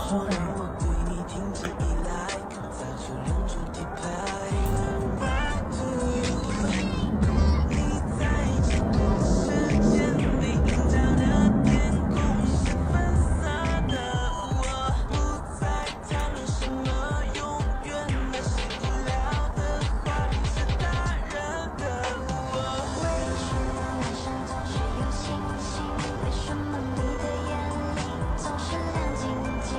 说让我对你停止依赖，早就扔出底牌。Back to you， 你在这个时间被映照的天空是粉色的，我不再谈论什么永远那些无聊的话题是大人的。为什么晚上总是有星星？为什么你的眼里总是亮晶晶？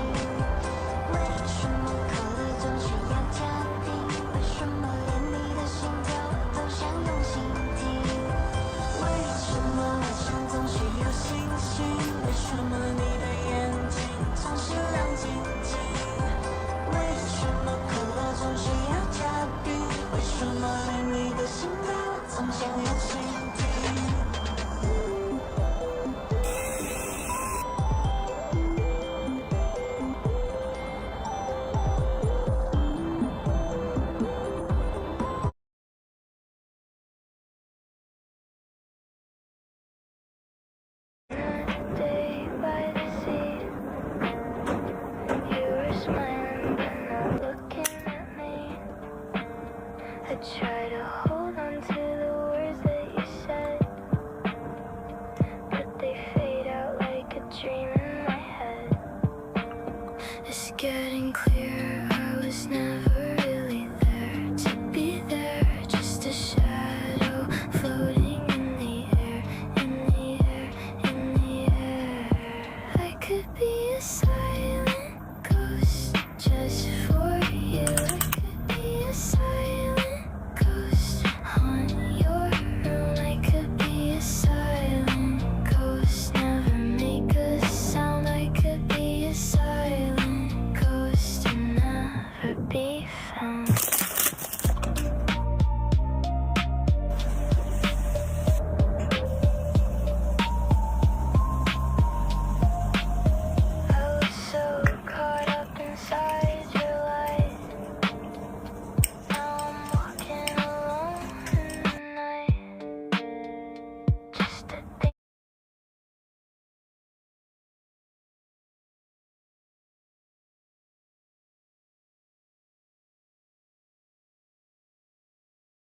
为什么可乐总是要加冰？为什么连你的心跳都想用心听？为什么晚上总是有星星？为什么你的眼睛总是亮晶晶？为什么可乐总是要加冰？为什么连你的心跳总想用心